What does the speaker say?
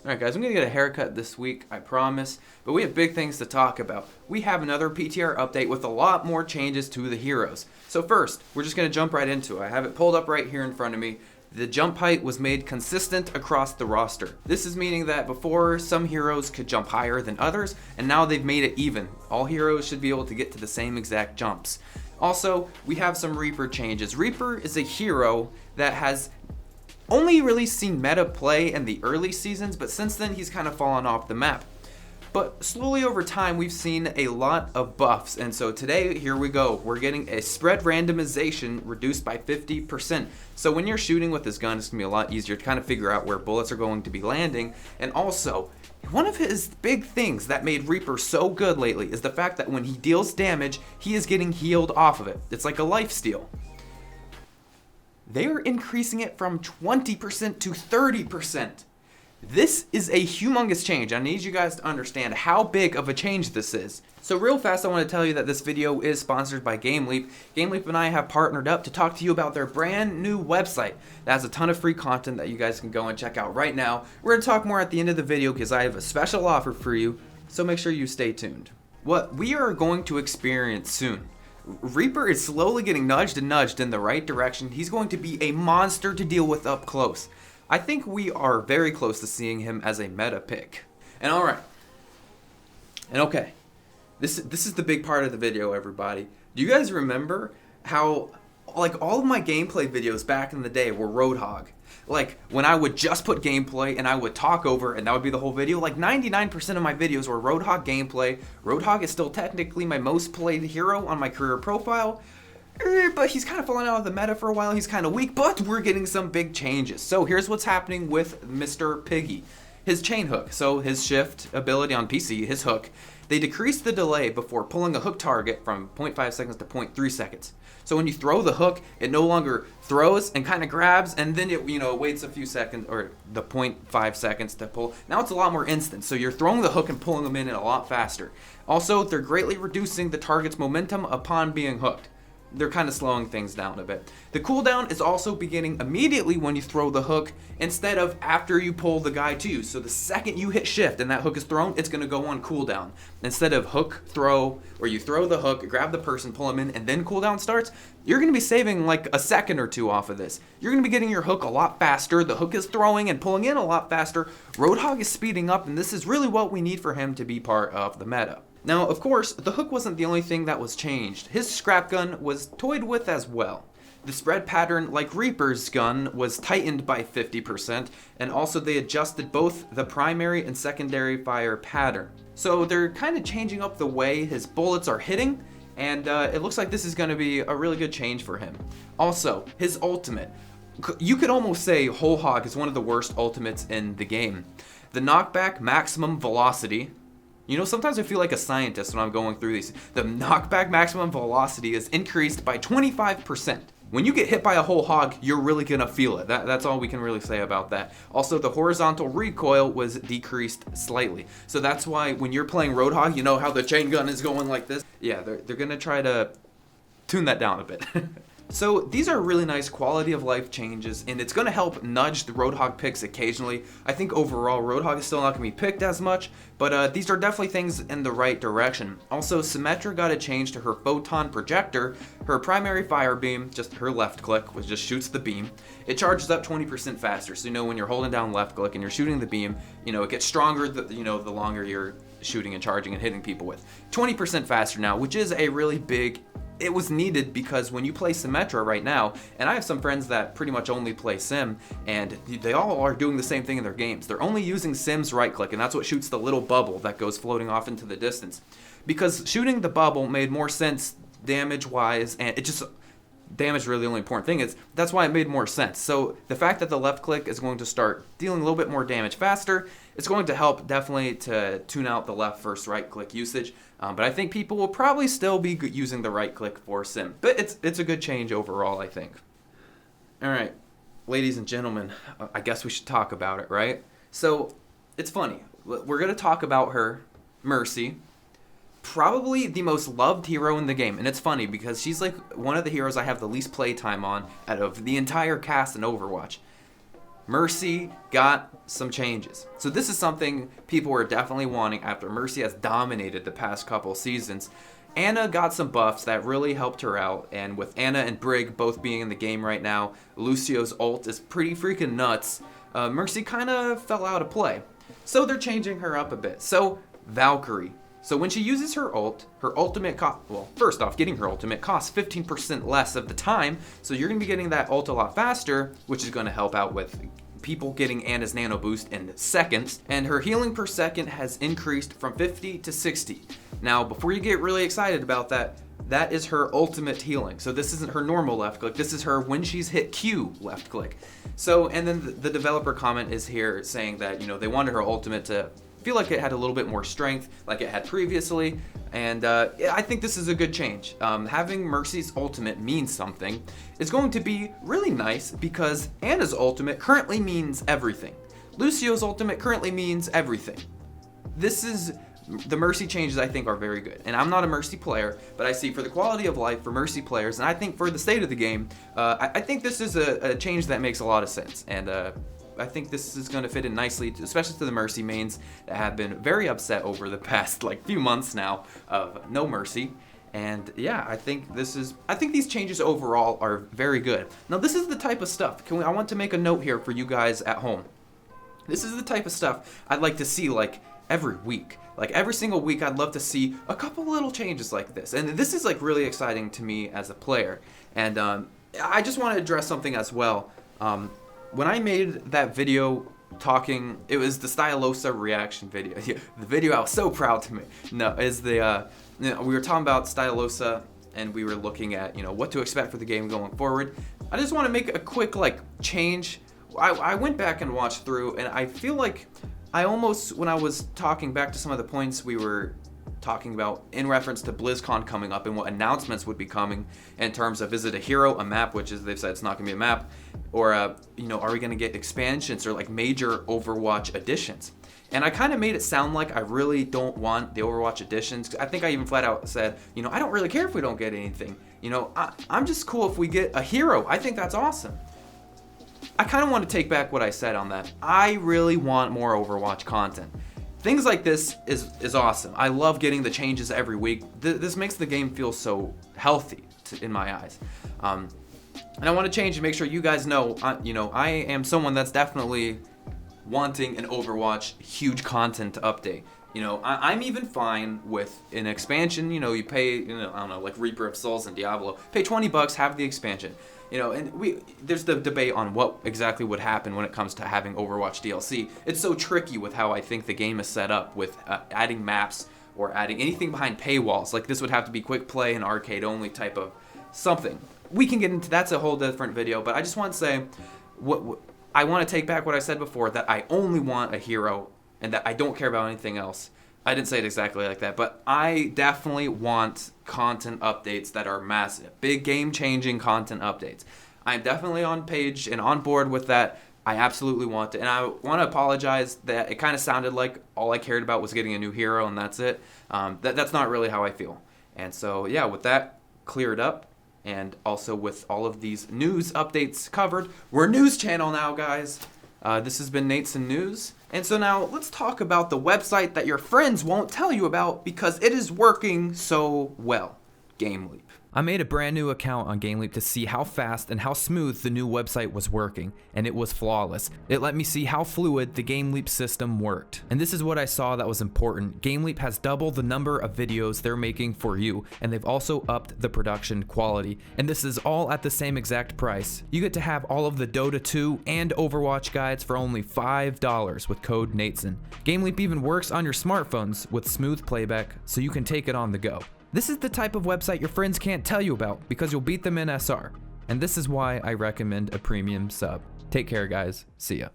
Alright guys, I'm going to get a haircut this week, I promise, but we have big things to talk about. We have another PTR update with a lot more changes to the heroes. So first, we're just going to jump right into it. I have it pulled up right here in front of me. The jump height was made consistent across the roster. This is meaning that before some heroes could jump higher than others, and now they've made it even. All heroes should be able to get to the same exact jumps. Also, we have some Reaper changes. Reaper is a hero that has only really seen meta play in the early seasons, but since then he's kind of fallen off the map. But slowly over time we've seen a lot of buffs, and so today, here we go, we're getting a spread randomization reduced by 50%. So when you're shooting with this gun, it's going to be a lot easier to kind of figure out where bullets are going to be landing. And also, one of his big things that made Reaper so good lately is the fact that when he deals damage, he is getting healed off of it. It's like a lifesteal. They are increasing it from 20% to 30%. This is a humongous change. I need you guys to understand how big of a change this is. So real fast, I want to tell you that this video is sponsored by GameLeap. GameLeap and I have partnered up to talk to you about their brand new website that has a ton of free content that you guys can go and check out right now. We're going to talk more at the end of the video because I have a special offer for you, so make sure you stay tuned. What we are going to experience soon, Reaper is slowly getting nudged and nudged in the right direction. He's going to be a monster to deal with up close. I think we are very close to seeing him as a meta pick. And alright. And okay. This is the big part of the video, everybody. Do you guys remember how, like, all of my gameplay videos back in the day were Roadhog? Like, when I would just put gameplay and I would talk over and that would be the whole video, like 99% of my videos were Roadhog gameplay. Roadhog is still technically my most played hero on my career profile, but he's kind of fallen out of the meta for a while. He's kind of weak, but we're getting some big changes. So here's what's happening with Mr. Piggy. His chain hook, so his shift ability on PC, his hook, they decreased the delay before pulling a hook target from 0.5 seconds to 0.3 seconds. So when you throw the hook, it no longer throws and kind of grabs, and then it waits a few seconds, or the 0.5 seconds to pull. Now it's a lot more instant, so you're throwing the hook and pulling them in a lot faster. Also, they're greatly reducing the target's momentum upon being hooked. They're kind of slowing things down a bit. The cooldown is also beginning immediately when you throw the hook instead of after you pull the guy to you. So the second you hit shift and that hook is thrown, it's going to go on cooldown. Instead of hook, throw, where you throw the hook, grab the person, pull them in, and then cooldown starts, you're going to be saving like a second or two off of this. You're going to be getting your hook a lot faster. The hook is throwing and pulling in a lot faster. Roadhog is speeding up, and this is really what we need for him to be part of the meta. Now, of course, the hook wasn't the only thing that was changed. His scrap gun was toyed with as well. The spread pattern, like Reaper's gun, was tightened by 50%, and also they adjusted both the primary and secondary fire pattern. So they're kind of changing up the way his bullets are hitting, and it looks like this is going to be a really good change for him. Also, his ultimate. You could almost say Whole Hog is one of the worst ultimates in the game. The knockback maximum velocity. You know, sometimes I feel like a scientist when I'm going through these. The knockback maximum velocity is increased by 25%. When you get hit by a whole hog, you're really gonna feel it. That's all we can really say about that. Also, the horizontal recoil was decreased slightly. So that's why when you're playing Roadhog, you know how the chain gun is going like this? Yeah, they're gonna try to tune that down a bit. So these are really nice quality of life changes, and it's going to help nudge the Roadhog picks occasionally. I think overall Roadhog is still not going to be picked as much, but these are definitely things in the right direction. Also, Symmetra got a change to her photon projector. Her primary fire beam, just her left click, which just shoots the beam. It charges up 20% faster, so you know when you're holding down left click and you're shooting the beam, you know it gets stronger the longer you're shooting and charging and hitting people with. 20% faster now, which is a really big. It was needed because when you play Symmetra right now, and I have some friends that pretty much only play Sim, and they all are doing the same thing in their games. They're only using Sim's right click, and that's what shoots the little bubble that goes floating off into the distance. Because shooting the bubble made more sense damage-wise, and it just... damage is really the only important thing. That's why it made more sense. So the fact that the left click is going to start dealing a little bit more damage faster, it's going to help definitely to tune out the left versus right click usage. But I think people will probably still be using the right click for Sim. But it's a good change overall, I think. Alright, ladies and gentlemen, I guess we should talk about it, right? So, it's funny. We're going to talk about her, Mercy. Probably the most loved hero in the game, and it's funny because she's like one of the heroes I have the least playtime on out of the entire cast in Overwatch. Mercy got some changes. So this is something people were definitely wanting after Mercy has dominated the past couple seasons. Anna got some buffs that really helped her out, and with Anna and Brig both being in the game right now, Lucio's ult is pretty freaking nuts. Mercy kind of fell out of play. So they're changing her up a bit. So Valkyrie. So when she uses her ult, her ultimate first off, getting her ultimate costs 15% less of the time, so you're going to be getting that ult a lot faster, which is going to help out with people getting Anna's nano boost in seconds, and her healing per second has increased from 50 to 60. Now, before you get really excited about that, that is her ultimate healing. So this isn't her normal left click, this is her when she's hit Q left click. So, and then the developer comment is here saying that, they wanted her ultimate to feel like it had a little bit more strength like it had previously, and yeah, I think this is a good change. Having Mercy's ultimate mean something is going to be really nice because Anna's ultimate currently means everything. Lucio's ultimate currently means everything. The Mercy changes I think are very good, and I'm not a Mercy player, but I see for the quality of life for Mercy players, and I think for the state of the game, I think this is a change that makes a lot of sense, and I think this is going to fit in nicely, especially to the Mercy mains that have been very upset over the past few months now of no Mercy. And yeah, I think these changes overall are very good. Now this is the type of stuff. I want to make a note here for you guys at home. This is the type of stuff I'd like to see every week. Every single week, I'd love to see a couple little changes like this. And this is really exciting to me as a player. And I just want to address something as well. When I made that video talking, it was the Stylosa reaction video. The video I was so proud to make. No, is we were talking about Stylosa, and we were looking at what to expect for the game going forward. I just want to make a quick change. I went back and watched through, and I feel like I almost, when I was talking back to some of the points we were talking about in reference to BlizzCon coming up and what announcements would be coming in terms of, is it a hero, a map, which is they've said it's not going to be a map, or are we going to get expansions or major Overwatch additions? And I kind of made it sound like I really don't want the Overwatch additions. I think I even flat out said, I don't really care if we don't get anything. I'm just cool if we get a hero. I think that's awesome. I kind of want to take back what I said on that. I really want more Overwatch content. Things like this is awesome. I love getting the changes every week. This makes the game feel so healthy in my eyes. And I want to change and make sure you guys know, I am someone that's definitely wanting an Overwatch huge content update. I'm even fine with an expansion. You pay, I don't know, like Reaper of Souls and Diablo. Pay $20, have the expansion. And there's the debate on what exactly would happen when it comes to having Overwatch DLC. It's so tricky with how I think the game is set up with adding maps or adding anything behind paywalls. This would have to be quick play and arcade only type of something. We can get into that's a whole different video, but I just want to say I want to take back what I said before, that I only want a hero and that I don't care about anything else. I didn't say it exactly like that, but I definitely want content updates that are massive. Big game-changing content updates. I'm definitely on page and on board with that. I absolutely want it. And I want to apologize that it kind of sounded like all I cared about was getting a new hero and that's it. That's not really how I feel. And so, yeah, with that cleared up, and also with all of these news updates covered, we're a news channel now, guys. This has been Nateson News. And so now let's talk about the website that your friends won't tell you about because it is working so well. GameLeap. I made a brand new account on GameLeap to see how fast and how smooth the new website was working, and it was flawless. It let me see how fluid the GameLeap system worked. And this is what I saw that was important. GameLeap has doubled the number of videos they're making for you, and they've also upped the production quality. And this is all at the same exact price. You get to have all of the Dota 2 and Overwatch guides for only $5 with code Nateson. GameLeap even works on your smartphones with smooth playback, so you can take it on the go. This is the type of website your friends can't tell you about because you'll beat them in SR. And this is why I recommend a premium sub. Take care, guys. See ya.